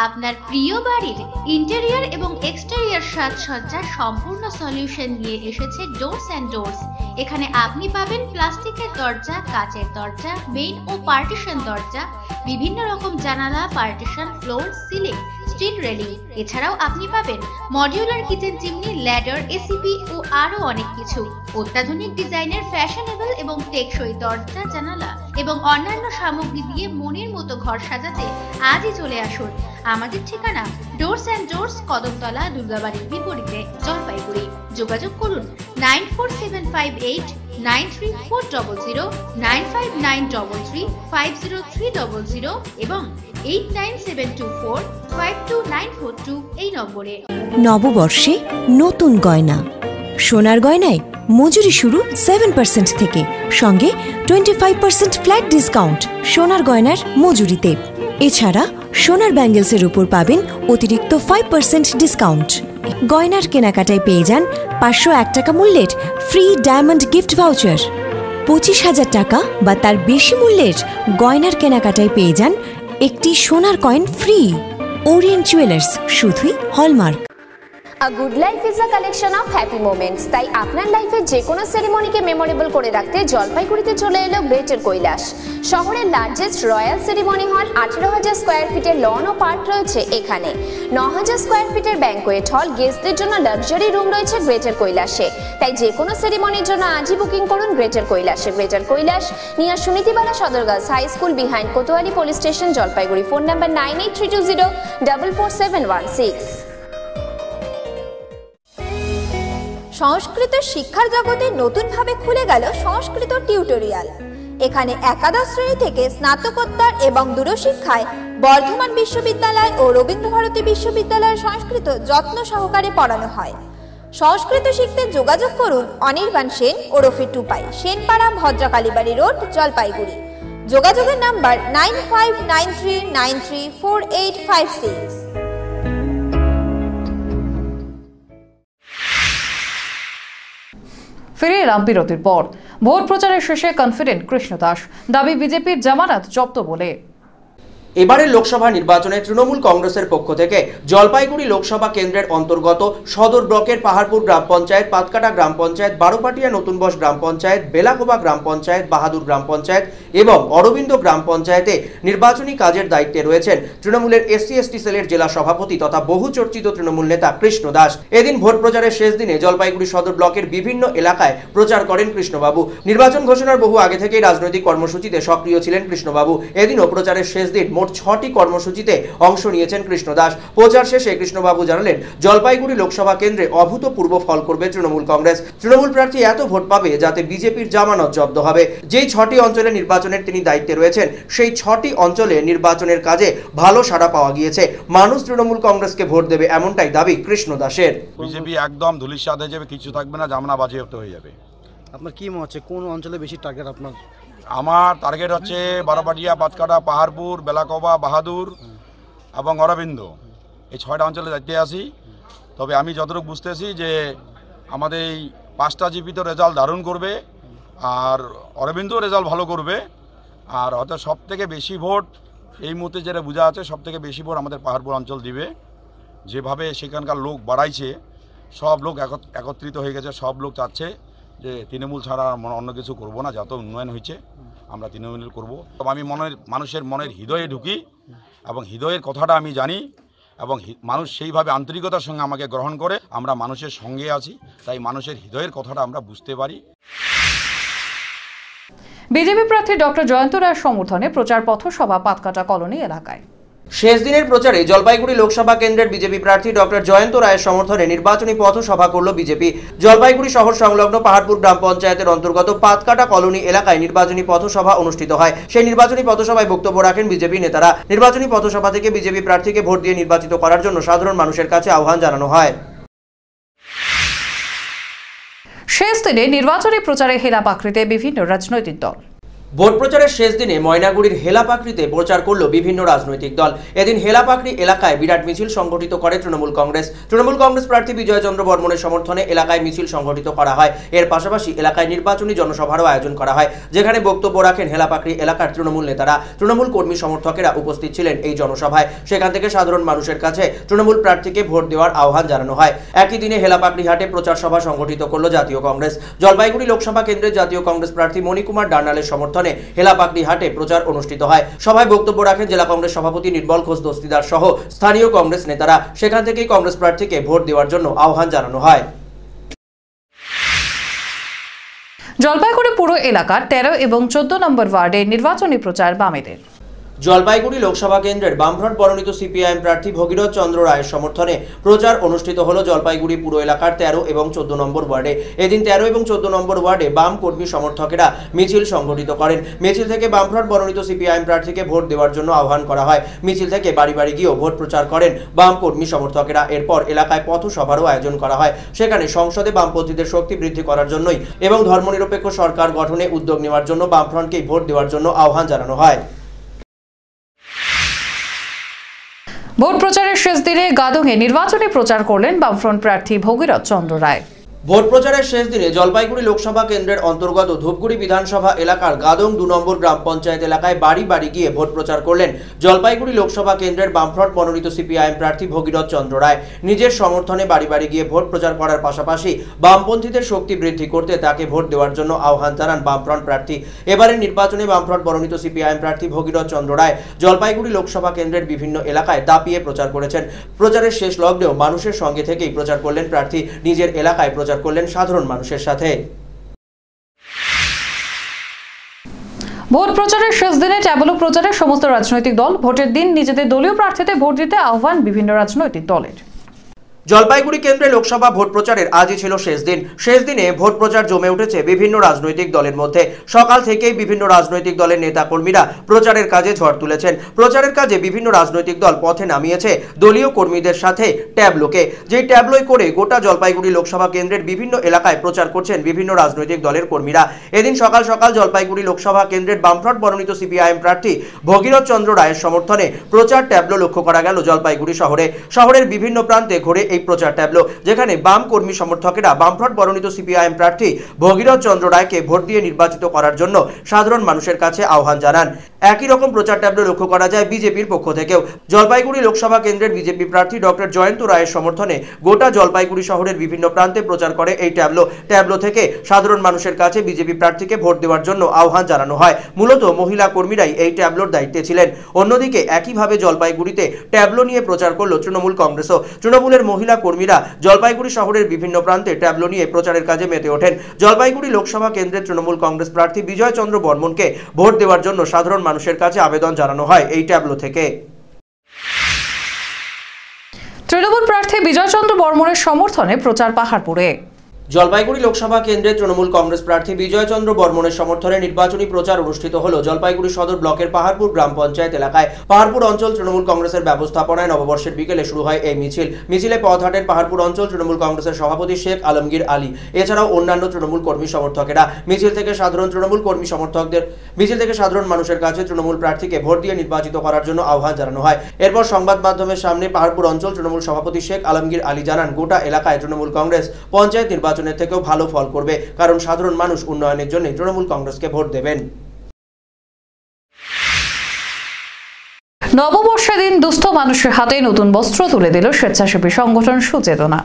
আপনার প্রিয় বাড়ির ইন্টেরিয়র এবং এক্সটেরিয়র সাজসজ্জার সম্পূর্ণ সলিউশন নিয়ে এসেছে ডোরস অ্যান্ড ডোরস। এখানে আপনি পাবেন প্লাস্টিকের দরজা, কাচের দরজা, মেইন ও পার্টিশন দরজা, বিভিন্ন রকম জানালা, partition, floor, ceiling, steel railing. এছাড়াও আপনি পাবেন modular kitchen chimney, ladder, ACP ও আরো অনেক কিছু। অত্যাধুনিক ডিজাইনের ফ্যাশনেবল এবং টেকসই দরজা, জানালা এবং অন্যান্য সামগ্রী দিয়ে মনের মতো ঘর সাজাতে আজই চলে আসুন। আমাদের ঠিকানা ডোরস অ্যান্ড ডোরস, কদমতলা, দুর্গাবাড়ির বিপরীতে, জলপাইগুড়ি। যোগাযোগ করুন 9478934000, 9593350300 এবং 8972452942 এই নম্বরে।
নববর্ষে নতুন গয়না, সোনার গয়নায় মজুরি শুরু 7% থেকে, সঙ্গে 25% ফ্ল্যাট ডিসকাউন্ট সোনার গয়নার মজুরিতে। এছাড়া সোনার ব্যাঙ্গেলসের উপর পাবেন অতিরিক্ত 5% ডিসকাউন্ট। গয়নার কেনাকাটায় পেয়ে যান 501 টাকা মূল্যের ফ্রি ডায়মন্ড গিফট ভাউচার। 25,000 টাকা বা তার বেশি মূল্যের গয়নার কেনাকাটায় পেয়ে যান একটি সোনার কয়েন ফ্রি। ওরিয়েন্ট জুয়েলার্স, শুধুই hallmark.
A good life is a collection of happy moments. তাই আপনার লাইফে যে কোনো সেরিমনিকে মেমোরেবল করে রাখতে জলপাইগুড়িতে চলে এলো গ্রেটার কৈলাস। শহরের লার্জেস্ট রয়্যাল সেরিমনি হল, 18,000 স্কোয়ার ফিটের লন ও পার্ক রয়েছে এখানে। 9,000 স্কোয়ার ফিটের ব্যাঙ্কোয়েট হল, গেস্টদের জন্য লাক্সারি রুম রয়েছে গ্রেটার কৈলাসে। তাই যে কোনো সেরিমনির জন্য আজই বুকিং করুন গ্রেটার কৈলাসে। Greater Kailash near Sunitibala Sadar girls high school, behind Kotwali police station, Jalpaiguri. Phone number 9832044716।
সংস্কৃত শিক্ষার জগতে নতুনভাবে খুলে গেল সংস্কৃত টিউটোরিয়াল। এখানে একাদশ শ্রেণী থেকে স্নাতকোত্তর এবং দূরশিক্ষায় বর্ধমান বিশ্ববিদ্যালয় ও রবীন্দ্রভারতী বিশ্ববিদ্যালয়ের সংস্কৃত যত্ন সহকারে পড়ানো হয়। সংস্কৃত শিখতে যোগাযোগ করুন অনির্বাণ সেন ওরফে টুপাই, সেনপাড়া, ভদ্রকালীবাড়ি রোড, জলপাইগুড়ি। যোগাযোগের নাম্বার 9593934856।
ফিরে এলাম বিরতির পর। ভোট প্রচারের শেষে কনফিডেন্ট কৃষ্ণ দাস, দাবি বিজেপির জামানত জব্দ বলে।
এবারের লোকসভা নির্বাচনে তৃণমূল কংগ্রেসের পক্ষ থেকে জলপাইগুড়ি লোকসভা কেন্দ্রের অন্তর্গত সদর ব্লকের পাহাড়পুর গ্রাম পঞ্চায়েত, পাতকাটা গ্রাম পঞ্চায়েত, বারোপাটিয়া নতুনবস গ্রাম পঞ্চায়েত, বেলাগোবা গ্রাম পঞ্চায়েত, বাহাদুর গ্রাম পঞ্চায়েত এবং অরবিন্দ গ্রাম পঞ্চায়েতে নির্বাচনী কাজের দায়িত্বে রয়েছেন তৃণমূলের SC/ST সেলের জেলা সভাপতি তথা বহু চর্চিত তৃণমূল নেতা কৃষ্ণ দাস। এদিন ভোট প্রচারের শেষ দিনে জলপাইগুড়ি সদর ব্লকের বিভিন্ন এলাকায় প্রচার করেন কৃষ্ণবাবু। নির্বাচন ঘোষণার বহু আগে থেকেই রাজনৈতিক কর্মসূচিতে সক্রিয় ছিলেন কৃষ্ণবাবু। এদিনও প্রচারের শেষ দিন মোট 6টি কর্মসূচিতে অংশ নিয়েছেন কৃষ্ণ দাস। প্রচার শেষে কৃষ্ণবাবু জানালেন, জলপাইগুড়ি লোকসভা কেন্দ্রে অভূতপূর্ব ফল করবে তৃণমূল কংগ্রেস। তৃণমূল প্রার্থী এত ভোট পাবে যাতে বিজেপির জামানত জব্দ হবে। যেই 6টি অঞ্চলে নির্বাচনের তিনি দায়িত্বে রয়েছেন, সেই 6টি অঞ্চলে নির্বাচনের কাজে ভালো সাড়া পাওয়া গিয়েছে। মানুষ তৃণমূল কংগ্রেসকে ভোট দেবে, এমনটাই দাবি কৃষ্ণ দাসের।
বিজেপি একদম ধুলিস্বাদ হয়ে যাবে, কিছু থাকবে না, জামনা বাজেয়াপ্ত হয়ে যাবে।
আপনার কি মনে হচ্ছে কোন অঞ্চলে বেশি টার্গেট আপনার?
আমার টার্গেট হচ্ছে বারোপাটিয়া, পাতকাটা, পাহাড়পুর, বেলাকোবা, বাহাদুর এবং অরবিন্দ, এই 6টা অঞ্চলে দায়িত্বে আছি। তবে আমি যতটুকু বুঝতেছি যে আমাদের এই 5টা জিপি তো রেজাল্ট দারুণ করবে, আর অরবিন্দ রেজাল্ট ভালো করবে। আর হয়তো সব থেকে বেশি ভোট এই মুহূর্তে যেটা বোঝা আছে, সব থেকে বেশি ভোট আমাদের পাহাড়পুর অঞ্চল দিবে। যেভাবে সেখানকার লোক বাড়াইছে, সব লোক একত্রিত হয়ে গেছে, সব লোক চাচ্ছে যে তৃণমূল ছাড়া অন্য কিছু করবো না, যত উন্নয়ন হয়েছে আমরা তৃণমূল করবো। আমি মানুষের মনের হৃদয়ে ঢুকি এবং হৃদয়ের কথাটা আমি জানি এবং মানুষ সেইভাবে আন্তরিকতার সঙ্গে আমাকে গ্রহণ করে। আমরা মানুষের সঙ্গে আছি, তাই মানুষের হৃদয়ের কথাটা আমরা বুঝতে পারি।
বিজেপি প্রার্থী ডক্টর জয়ন্ত রায়ের সমর্থনে প্রচার পথসভা পাতকাটা কলোনি এলাকায়।
শেষ দিনের প্রচারে জলপাইগুড়ি লোকসভা কেন্দ্রের বিজেপি প্রার্থী ডক্টর জয়ন্ত রায়ের সমর্থনে নির্বাচনী পথসভা করল বিজেপি। জলপাইগুড়ি শহর সংলগ্ন পাহাড়পুর গ্রাম পঞ্চায়েতের অন্তর্গত পাতকাটা কলোনি এলাকায় নির্বাচনী পথসভা অনুষ্ঠিত হয়। সেই নির্বাচনী পথসভায় বক্তব্য রাখেন বিজেপি নেতারা। নির্বাচনী পথসভা থেকে বিজেপি প্রার্থীকে ভোট দিয়ে নির্বাচিত করার জন্য সাধারণ মানুষের কাছে আহ্বান জানানো হয়।
শেষ দিনে নির্বাচনী প্রচারে হেলাপাকড়িতে বিভিন্ন রাজনৈতিক দল।
ভোট প্রচারের শেষ দিনে ময়নাগুড়ির হেলাপাকড়িতে প্রচার করল বিভিন্ন রাজনৈতিক দল। এদিন হেলাপাকড়ি এলাকায় বিরাট মিছিল সংগঠিত করে তৃণমূল কংগ্রেস। তৃণমূল কংগ্রেস প্রার্থী বিজয় চন্দ্র বর্মনের সমর্থনে এলাকায় মিছিল সংগঠিত করা হয়। এর পাশাপাশি এলাকায় নির্বাচনী জনসভারও আয়োজন করা হয়, যেখানে বক্তব্য রাখেন হেলাপাকড়ি এলাকার তৃণমূল নেতারা। তৃণমূল কর্মী সমর্থকেরা উপস্থিত ছিলেন এই জনসভায়। সেখান থেকে সাধারণ মানুষের কাছে তৃণমূল প্রার্থীকে ভোট দেওয়ার আহ্বান জানানো হয়। একই দিনে হেলাপাকড়ি হাটে প্রচার সভা সংগঠিত করল জাতীয় কংগ্রেস। জলপাইগুড়ি লোকসভা কেন্দ্রের জাতীয় কংগ্রেস প্রার্থী মণিকুমার ডান্নালের সমর্থনে হেলাপাকড়ি হাটে প্রচার অনুষ্ঠিত হয়। সভায় বক্তব্য রাখেন জেলা কংগ্রেস সভাপতি নির্মল ঘোষ দস্তিদার সহ স্থানীয় কংগ্রেস নেতারা। সেখান থেকেই কংগ্রেস প্রার্থীকে ভোট দেওয়ার জন্য আহ্বান জানানো হয়।
জলপাইগুড়ি পুরো এলাকার 13 এবং 14 নম্বর ওয়ার্ডে নির্বাচনী প্রচার বামেদের।
জলপাইগুড়ি লোকসভা কেন্দ্রের বামফ্রন্ট মনোনীত CPIM প্রার্থী ভগীরথ চন্দ্র রায়ের সমর্থনে প্রচার অনুষ্ঠিত হল জলপাইগুড়ি পুরো এলাকার 13 এবং 14 নম্বর ওয়ার্ডে। এদিন 13 এবং 14 নম্বর ওয়ার্ডে বাম কর্মী সমর্থকেরা মিছিল সংগঠিত করেন। মিছিল থেকে বামফ্রন্ট মনোনীত CPIM প্রার্থীকে ভোট দেওয়ার জন্য আহ্বান করা হয়। মিছিল থেকে বাড়ি বাড়ি গিয়েও ভোট প্রচার করেন বাম কর্মী সমর্থকেরা। এরপর এলাকায় পথসভারও আয়োজন করা হয়। সেখানে সংসদে বামপন্থীদের শক্তি বৃদ্ধি করার জন্যই এবং ধর্মনিরপেক্ষ সরকার গঠনে উদ্যোগ নেওয়ার জন্য বামফ্রন্টকেই ভোট দেওয়ার জন্য আহ্বান জানানো হয়।
ভোট প্রচারের শেষ দিনে গাদংয়ে নির্বাচনী প্রচার করলেন বামফ্রন্ট প্রার্থী ভগীরথ চন্দ্র রায়।
ভোট প্রচারের শেষ দিনে জলপাইগুড়ি লোকসভা কেন্দ্রের অন্তর্গত ধূপগুড়ি বিধানসভা এলাকার গাদং 2 নম্বর গ্রাম পঞ্চায়েত এলাকায় বাড়ি বাড়ি গিয়ে ভোট প্রচার করলেন জলপাইগুড়ি লোকসভা কেন্দ্রের বামফ্রন্ট মনোনীত CPIM প্রার্থী ভগীরথ চন্দ্র রায়। নিজের সমর্থনে বাড়ি বাড়ি গিয়ে ভোট প্রচার করার পাশাপাশি বামপন্থীদের শক্তি বৃদ্ধি করতে তাকে ভোট দেওয়ার জন্য আহ্বান জানান বামফ্রন্ট প্রার্থী। এবারের নির্বাচনে বামফ্রন্ট মনোনীত CPIM প্রার্থী ভগীরথ চন্দ্র রায় জলপাইগুড়ি লোকসভা কেন্দ্রের বিভিন্ন এলাকায় দাপিয়ে প্রচার করেছেন। প্রচারের শেষ লগ্নেও মানুষের সঙ্গে থেকেই প্রচার করলেন প্রার্থী। নিজের এলাকায় প্রচার করলেন সাধারণ মানুষের সাথে।
ভোট প্রচারের শেষ দিনে ট্যাবলো প্রচারে সমস্ত রাজনৈতিক দল ভোটের দিন নিজেদের দলীয় প্রার্থীদের ভোট দিতে আহ্বান বিভিন্ন রাজনৈতিক দলের।
জলপাইগুড়ি কেন্দ্রে লোকসভা ভোট প্রচারের আজই ছিল শেষ দিন। শেষ দিনে ভোট প্রচার জমে উঠেছে বিভিন্ন রাজনৈতিক দলের মধ্যে। সকাল থেকেই বিভিন্ন রাজনৈতিক দলের নেতাকর্মীরা প্রচারের কাজে ঝড় তুলেছেন। প্রচারের কাজে বিভিন্ন রাজনৈতিক দল পথে নামিয়েছে দলীয় কর্মীদের সাথে ট্যাবলোকে, যেই ট্যাবলোয় করে গোটা জলপাইগুড়ি লোকসভা কেন্দ্রের বিভিন্ন এলাকায় প্রচার করছেন বিভিন্ন রাজনৈতিক দলের কর্মীরা। এদিন সকাল সকাল জলপাইগুড়ি লোকসভা কেন্দ্রের বামফ্রন্ট মনোনীত সিপিআইএম প্রার্থী ভগীরথ চন্দ্র রায়ের সমর্থনে প্রচার ট্যাবলো লক্ষ্য করা গেল জলপাইগুড়ি শহরে। শহরের বিভিন্ন প্রান্তে ঘুরে এই প্রচার ট্যাবলো, যেখানে বাম কর্মী সমর্থকেরা বামফ্রন্ট মনোনীত সিপিআইএম প্রার্থী ভগীরথ চন্দ্র রায়কে ভোট দিয়ে নির্বাচিত করার জন্য সাধারণ মানুষের কাছে আহ্বান জানান। একই রকম প্রচার ট্যাবলো লক্ষ্য করা যায় বিজেপির পক্ষ থেকেও। জলপাইগুড়ি লোকসভা কেন্দ্রের বিজেপি প্রার্থী ডক্টর জয়ন্ত রায়ের সমর্থনে গোটা জলপাইগুড়ি শহরের বিভিন্ন প্রান্তে প্রচার করে এই ট্যাবলো থেকে সাধারণ মানুষের কাছে বিজেপি প্রার্থীকে ভোট দেওয়ার জন্য আহ্বান জানানো হয়। মূলত মহিলা কর্মীরাই এই ট্যাবলোর দায়িত্বে ছিলেন। অন্যদিকে একইভাবে জলপাইগুড়িতে ট্যাবলো নিয়ে প্রচার করল তৃণমূল কংগ্রেসও। তৃণমূলের মহিলা কর্মীরা জলপাইগুড়ি শহরের বিভিন্ন প্রান্তে ট্যাবলো নিয়ে প্রচারের কাজে মেতে ওঠেন। জলপাইগুড়ি লোকসভা কেন্দ্রের তৃণমূল কংগ্রেস প্রার্থী বিজয় চন্দ্র বর্মনকে ভোট দেওয়ার জন্য সাধারণ মানুষের কাছে আবেদন জানানো হয় এই ট্যাবলো থেকে।
তৃণমূল প্রার্থী বিজয় চন্দ্র বর্মনের সমর্থনে প্রচার পাহাড়পুরে।
জলপাইগুড়ি লোকসভা কেন্দ্রের তৃণমূল কংগ্রেস প্রার্থী বিজয় চন্দ্র বর্মনের সমর্থনে নির্বাচনী প্রচার অনুষ্ঠিত হলো জলপাইগুড়ি সদর ব্লকের পাহাড়পুর গ্রাম পঞ্চায়েত এলাকায়। পাহাড়পুর অঞ্চল তৃণমূল কংগ্রেসের ব্যবস্থাপনায় নববর্ষের বিকেলে শুরু হয় এই মিছিলে পথ হাঁটেন পাহাড়পুর অঞ্চল তৃণমূল কংগ্রেসের সভাপতি শেখ আলমগীর আলী, এছাড়াও অন্যান্য তৃণমূল কর্মী সমর্থকেরা। মিছিল থেকে সাধারণ মানুষের কাছে তৃণমূল প্রার্থীকে ভোট দিয়ে নির্বাচিত করার জন্য আহ্বান জানানো হয়। এরপর সংবাদ মাধ্যমের সামনে পাহাড়পুর অঞ্চল তৃণমূল সভাপতি শেখ আলমগীর আলী জানান, গোটা এলাকায় তৃণমূল কংগ্রেস পঞ্চায়েত নির্বাচনের থেকেও ভালো ফল করবে, কারণ সাধারণ মানুষ উন্নয়নের জন্য তৃণমূল কংগ্রেসকে ভোট দেবেন।
নববর্ষের দিন দুস্থ মানুষের হাতে নতুন বস্ত্র তুলে দিল স্বেচ্ছাসেবী সংগঠন সুচেতনা।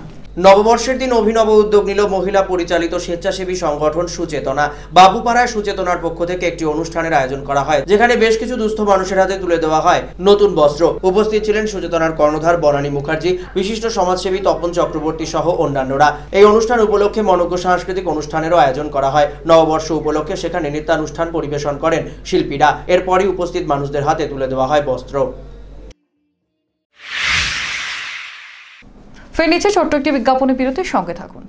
নববর্ষের দিন অভিনব উদ্যোগ নিল মহিলা পরিচালিত স্বেচ্ছাসেবী সংগঠন সুচেতনা। বাবুপাড়ায় সুচেতনার পক্ষ থেকে একটি অনুষ্ঠানের আয়োজন করা হয়, যেখানে বেশ কিছু দুস্থ মানুষের হাতে তুলে দেওয়া হয় নতুন বস্ত্র। উপস্থিত ছিলেন সুচেতনার কর্ণধার বনানী মুখার্জি, বিশিষ্ট সমাজসেবী তপন চক্রবর্তী সহ অন্যান্যরা। এই অনুষ্ঠান উপলক্ষে মনোজ্ঞ সাংস্কৃতিক অনুষ্ঠানেরও আয়োজন করা হয়। নববর্ষ উপলক্ষে সেখানে নৃত্যানুষ্ঠান পরিবেশন করেন শিল্পীরা। এরপরই উপস্থিত মানুষদের হাতে তুলে দেওয়া হয় বস্ত্র।
ফের নিচে ছোট্ট একটি বিজ্ঞাপনী বিরতির সঙ্গে থাকুন।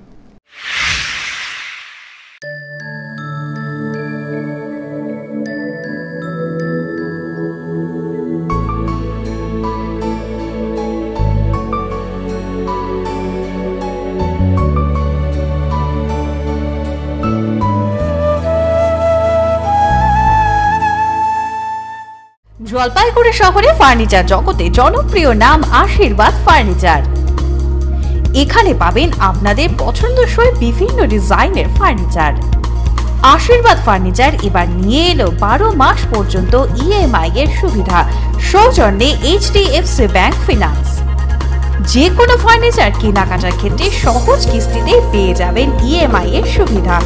জলপাইগুড়ি শহরে ফার্নিচার জগতে জনপ্রিয় নাম আশীর্বাদ ফার্নিচার। এখানে পাবেন আপনাদের পছন্দসই বিভিন্ন ডিজাইনের ফার্নিচার। আশীর্বাদ ফার্নিচার এবার নিয়ে এলো 12 মাস পর্যন্ত ইএমআই এর সুবিধা, সৌজন্যে এইচডিএফসি ব্যাংক ফিনান্স। যে কোনো ফার্নিচার কেনাকাটার ক্ষেত্রে সহজ কিস্তিতে পেয়ে যাবেন ইএমআই এর সুবিধা।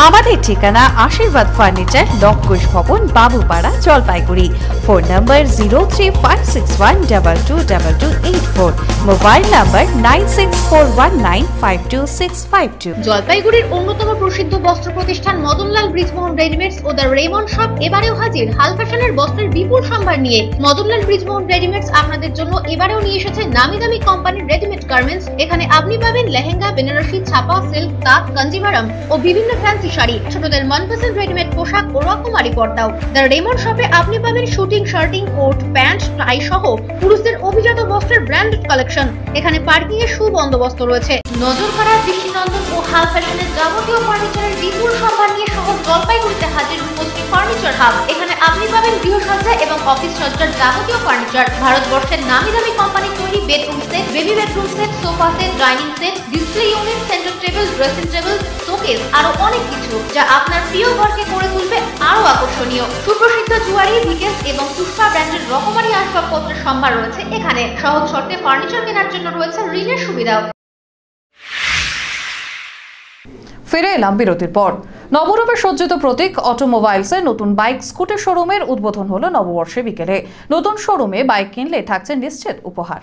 আমাদের ঠিকানা আশীর্বাদ ফার্নিচার, লক্ষোষ ভবন, বাবুপাড়া, জলপাইগুড়ি। ফোন নম্বর 0356122284, মোবাইল নাম্বার 9641952652।
জলপাইগুড়ির অন্যতম প্রসিদ্ধ বস্ত্র প্রতিষ্ঠান মদনলাল ব্রিজমোহন রেডিমেডস ও দ্য রেমন্ড শপ এবারেও হাজির হাল ফ্যাশনের বস্ত্রের বিপুল সম্ভার নিয়ে। মদনলাল ব্রিজমোহন রেডিমেডস আপনাদের জন্য এবারেও নিয়ে এসেছে নামি দামি কোম্পানির রেডিমেড গার্মেন্টস। এখানে আপনি পাবেন লেহেঙ্গা, বেনারসি, ছাপা, সিল্ক, তাঁত, কাঞ্জিভারাম ও বিভিন্ন ফ্যান্সি শাড়ি, ছোটদের মনপসন্দ রেডিমেড পোশাক ও রকমারি পর্দাও। দ্য রেমন্ড শপে আপনি পাবেন শুটিং, শার্টিং, কোট, প্যান্ট, টাই সহ পুরুষদের অভিজাত বস্ত্রের ব্র্যান্ডেড কালেকশন। এখানে পার্কিং এর সুবন্দোবস্ত রয়েছে। নজর কাড়া, দৃষ্টিনন্দন ও হাল ফ্যাশনের যাবতীয় ফার্নিচারের বিপুল সম্ভার নিয়ে শহর জলপাইগুড়িতে হাজির রূপশ্রী ফার্নিচার হাব। এখানে আপনি পাবেন গৃহসজ্জা এবং অফিস সজ্জার যাবতীয় ফার্নিচার, ভারতবর্ষের নামি দামি কোম্পানি তৈরি bedroom set, baby bedroom set, sofa set, dining set, display unit, centre table, dressing table, showcase, আরো অনেক কিছু যা আপনার প্রিয় ঘরকে করে তুলবে আরো আকর্ষণীয়। সুপ্রসিদ্ধ জুয়ারি, ভিকেস এবং পুষ্পা ব্র্যান্ডের রকমারি আসবাবপত্রের সম্ভার রয়েছে এখানে। সহজ শর্তে ফার্নিচার কেনার জন্য রয়েছে ঋণের সুবিধাও।
ফিরে এলাম বিরতির পর। নবরূপে সজ্জিত প্রতীক অটোমোবাইলসের নতুন বাইক স্কুটার শোরুমের উদ্বোধন হলো নববর্ষে বিকেলে। নতুন শোরুমে বাইক কিনলে থাকছে নিশ্চিত উপহার।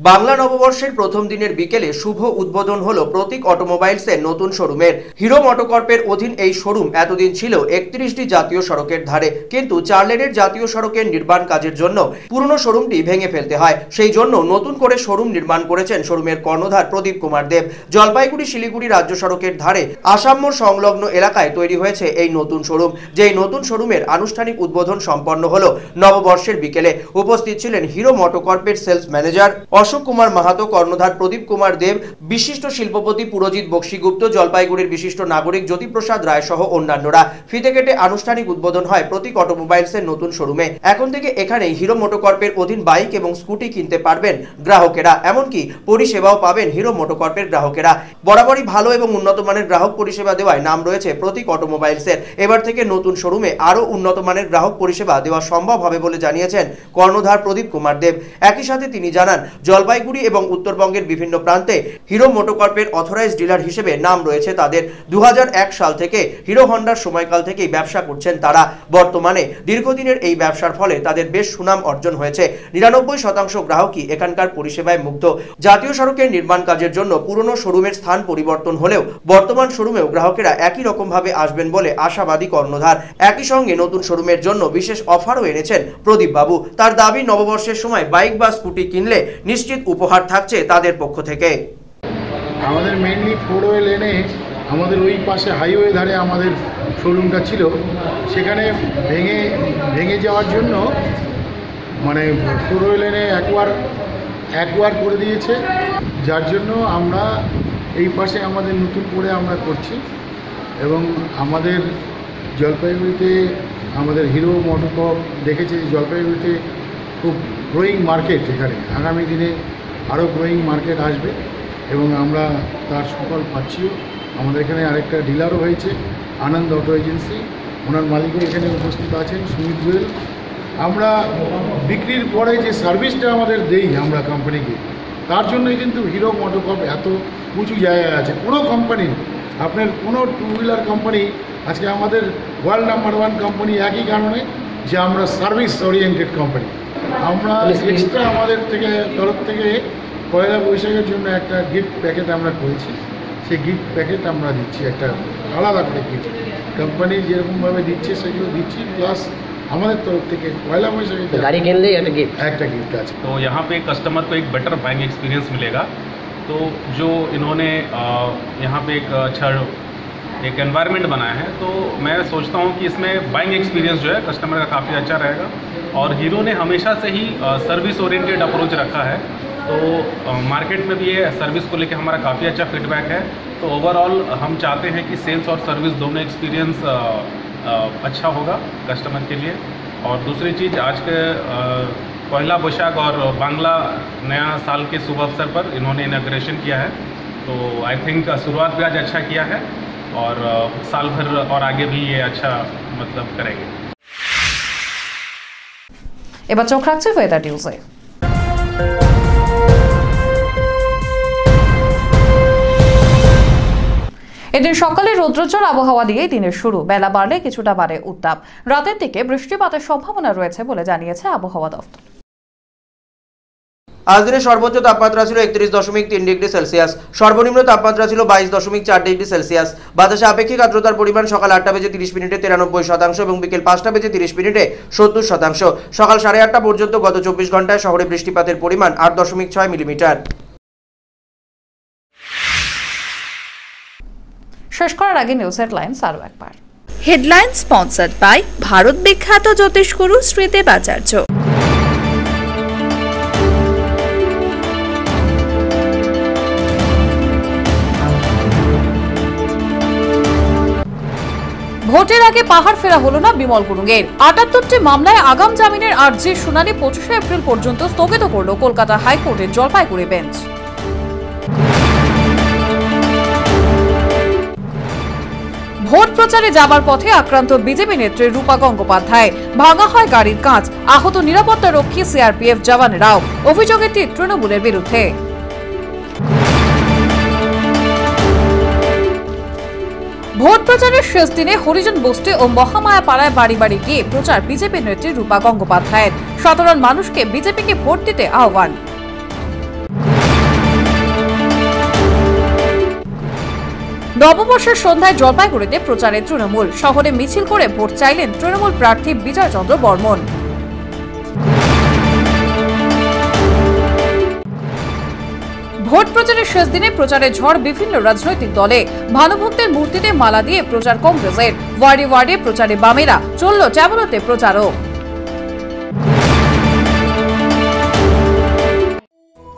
বাংলা নববর্ষের প্রথম দিনের বিকেলে শুভ উদ্বোধন হলো প্রতীক অটোমোবাইলসের নতুন শোরুমের। হিরো মোটোকর্পের অধীন এই শোরুম এতদিন ছিল 31টি জাতীয় সড়কের ধারে, কিন্তু 4 লেনের জাতীয় সড়কের নির্মাণ কাজের জন্য পুরনো শোরুমটি ভেঙে ফেলতে হয়। সেই জন্য নতুন করে শোরুম নির্মাণ করেছেন শোরুমের কর্ণধার প্রদীপ কুমার দেব। জলপাইগুড়ি শিলিগুড়ি রাজ্য সড়কের ধারে আসাম্য সংলগ্ন এলাকায় তৈরি হয়েছে এই নতুন শোরুম। যেই নতুন শোরুমের আনুষ্ঠানিক উদ্বোধন সম্পন্ন হলো নববর্ষের বিকেলে। উপস্থিত ছিলেন হিরো মোটোকর্পের সেলস ম্যানেজার অশোক কুমার মাহাতো, কর্ণধার প্রদীপ কুমার দেব, বিশিষ্ট শিল্পপতি পুরজিৎ বক্সিগুপ্ত, জলপাইগুড়ির বিশিষ্ট নাগরিক জ্যোতিপ্রসাদ রায় সহ অন্যান্যরা। ফিতে কেটে আনুষ্ঠানিক উদ্বোধন হয় প্রতীক অটোমোবাইলসের নতুন শোরুমে। এখন থেকে এখানে হিরো মোটোকর্পের অধীন বাইক এবং স্কুটি কিনতে পারবেন গ্রাহকেরা, এমনকি পরিষেবাও পাবেন হিরো মোটোকর্পের গ্রাহকেরা। বরাবরই ভালো এবং উন্নত মানের গ্রাহক পরিষেবা দেওয়ায় নাম রয়েছে প্রতীক অটোমোবাইলসের। এবার থেকে নতুন শোরুমে আরও উন্নত মানের গ্রাহক পরিষেবা দেওয়া সম্ভব হবে বলে জানিয়েছেন কর্ণধার প্রদীপ কুমার দেব। একই সাথে তিনি জানান, জলপাইগুড়ি এবং উত্তরবঙ্গের বিভিন্ন প্রান্তে হিরো মোটোকর্পের অথরাইজড ডিলার হিসেবে নাম রয়েছে তাদের। 2001 সাল থেকে হিরো হন্ডার সময়কাল থেকেই ব্যবসা করছেন তারা। বর্তমানে দীর্ঘদিনের এই ব্যবসার ফলে তাদের বেশ সুনাম অর্জন হয়েছে। 99% গ্রাহকই এখানকার পরিষেবায় মুগ্ধ। জাতীয় সড়কের নির্মাণ কাজের জন্য পুরনো শোরুমের স্থান পরিবর্তন হলেও বর্তমান শোরুমেও গ্রাহকেরা একই রকম ভাবে আসবেন বলে আশাবাদী কর্ণধার। একই সঙ্গে নতুন শোরুমের জন্য বিশেষ অফারও এনেছেন প্রদীপ বাবু। তার দাবি, নববর্ষের সময় বাইক বা স্কুটি কিনলে নিশ্চিত উপহার থাকছে তাদের পক্ষ থেকে।
আমাদের মেইনলি 4 লেনে আমাদের ওই পাশে হাইওয়ে ধারে আমাদের শোরুমটা ছিল, সেখানে ভেঙে যাওয়ার জন্য মানে 4 লেনে একবার করে দিয়েছে, যার জন্য আমরা এই পাশে আমাদের নতুন করে আমরা করছি। এবং আমাদের জলপাইগুড়িতে আমাদের হিরো মোটোকর্প দেখেছে জলপাইগুড়িতে খুব গ্রোয়িং মার্কেট, এখানে আগামী দিনে আরও গ্রোয়িং মার্কেট আসবে এবং আমরা তার সুফল পাচ্ছিও। আমাদের এখানে আরেকটা ডিলারও হয়েছে, আনন্দ অটো এজেন্সি, ওনার মালিকও এখানে উপস্থিত আছেন, সুমিত গোয়েল। আমরা বিক্রির পরে যে সার্ভিসটা আমাদের দেই আমরা কোম্পানিকে, তার জন্যই কিন্তু হিরো মোটোকর্প এত উঁচু জায়গায় আছে। কোনো কোম্পানি, আপনার কোনো 2 হুইলার কোম্পানি আজকে আমাদের ওয়ার্ল্ড নাম্বার 1 কোম্পানি, একই কারণে যে আমরা সার্ভিস ওরিয়েন্টেড কোম্পানি। আমরা এক্সট্রা আমাদের তরফ থেকে পয়লা বৈশাখের জন্য একটা গিফট প্যাকেট আমরা করেছি। সেই গিফট প্যাকেট আমরা দিচ্ছি, একটা আলাদা করে গিফট কোম্পানি যেরকমভাবে দিচ্ছে সেগুলো দিচ্ছি, প্লাস हमारे तरफ থেকে পয়লা বৈশাখে গাড়ি কিনলে একটা गिफ्ट আছে।
तो यहाँ पे कस्टमर को एक बेटर बाइंग एक्सपीरियंस मिलेगा। तो जो इन्होंने यहाँ पे एक एनवायरनमेंट बनाया है, तो मैं सोचता हूँ कि इसमें बाइंग एक्सपीरियंस जो है कस्टमर का काफ़ी अच्छा रहेगा। और हीरो ने हमेशा से ही सर्विस ओरिएंटेड अप्रोच रखा है, तो मार्केट में भी ये सर्विस को लेकर हमारा काफ़ी अच्छा फीडबैक है। तो ओवरऑल हम चाहते हैं कि सेल्स और सर्विस दोनों एक्सपीरियंस अच्छा होगा कस्टमर के लिए। और दूसरी चीज़, आज के पहला बैशाख और बांग्ला नया साल के शुभ अवसर पर इन्होंने इनॉग्रेशन किया है, तो आई थिंक शुरुआत भी आज अच्छा किया है और साल भर और आगे भी ये अच्छा मतलब करेंगे।
এবার চোখ রাখছে ওয়েদার নিউজে। এদিন সকালে রৌদ্রোজ্জ্বল আবহাওয়া দিয়েই দিনের শুরু। বেলা বাড়লে কিছুটা বাড়ে উত্তাপ। রাতের দিকে বৃষ্টিপাতের সম্ভাবনা রয়েছে বলে জানিয়েছে আবহাওয়া দপ্তর।
আজ দিনের সর্বোচ্চ তাপমাত্রা ছিল 31.3 ডিগ্রি সেলসিয়াস, সর্বনিম্ন তাপমাত্রা ছিল 22.4 ডিগ্রি সেলসিয়াস। বাতাসে আপেক্ষিক আর্দ্রতার পরিমাণ সকাল 8টা বেজে 30 মিনিটে 93% এবং বিকেল 5টা বেজে 30 মিনিটে 70%। সকাল 8:30 পর্যন্ত গত 24 ঘন্টায় শহরে বৃষ্টিপাতের পরিমাণ 8.6 মিলিমিটার।
শেষ করার আগে নিউজ হেডলাইন্স আরও একবার।
হেডলাইন স্পন্সর্ড বাই ভারত বিখ্যাত জ্যোতিষগুরু শ্রীদেবাচার্য।
ভোটের আগে পাহাড় ফেরা হলো না বিমল গুরুংয়ের। 78টি মামলায় আগাম জামিনের আর্জির শুনানি 25শে এপ্রিল পর্যন্ত স্থগিত করল কলকাতা হাইকোর্টের জলপাইগুড়ি বেঞ্চ। ভোট প্রচারে যাবার পথে আক্রান্ত বিজেপি নেত্রী রূপা গঙ্গোপাধ্যায়, ভাঙা হয় গাড়ির কাঁচ, আহত নিরাপত্তা রক্ষী সিআরপিএফ জওয়ানেরাও। অভিযোগের তীর তৃণমূলের বিরুদ্ধে। ভোট প্রচারের শেষ দিনে হরিজন বস্তি ও মহামায়া পাড়ায় বাড়ি বাড়ি গিয়ে প্রচার বিজেপি নেত্রী রূপা গঙ্গোপাধ্যায়ের। সাধারণ মানুষকে বিজেপিকে ভোট দিতে আহ্বান। নববর্ষের সন্ধ্যায় জলপাইগুড়িতে প্রচারে তৃণমূল, শহরে মিছিল করে ভোট চাইলেন তৃণমূল প্রার্থী বিজয় চন্দ্র বর্মন। ভোট প্রচারের শেষ দিনে প্রচারে ঝড় বিভিন্ন রাজনৈতিক দলে। ভানুভক্তের মূর্তিতে মালা দিয়ে প্রচার কংগ্রেসের, ওয়ার্ডে ওয়ার্ডে প্রচারে বামেরা, চলল ট্যাবলোতে প্রচারও।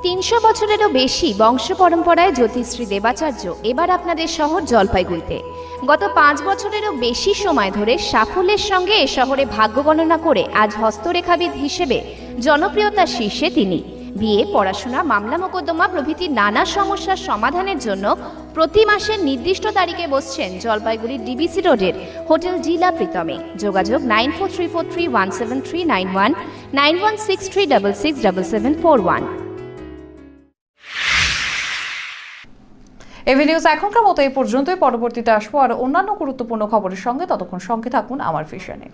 ৩০০ বছরেরও বেশি বংশ পরম্পরায় জ্যোতিশ্রী দেবাচার্য এবার আপনাদের শহর জলপাইগুড়িতে। গত ৫ বছরেরও বেশি সময় ধরে সাফল্যের সঙ্গে এ শহরে ভাগ্য গণনা করে আজ হস্তরেখাবিদ হিসেবে জনপ্রিয়তার শীর্ষে তিনি। বিয়ে, পড়াশোনা, মামলা মোকদ্দমা প্রভৃতি নানা সমস্যার সমাধানের জন্য প্রতি মাসের নির্দিষ্ট তারিখে বসছেন জলপাইগুড়ির ডিবিসি রোডের হোটেল জিলা প্রীতমে। যোগাযোগ 9434317391, 9163667741।
এভি নিউজ এখনকার মতো এই পর্যন্তই। পরবর্তীতে আসবো আর অন্যান্য গুরুত্বপূর্ণ খবরের সঙ্গে। ততক্ষণ সঙ্গে থাকুন আমার ভিশনে।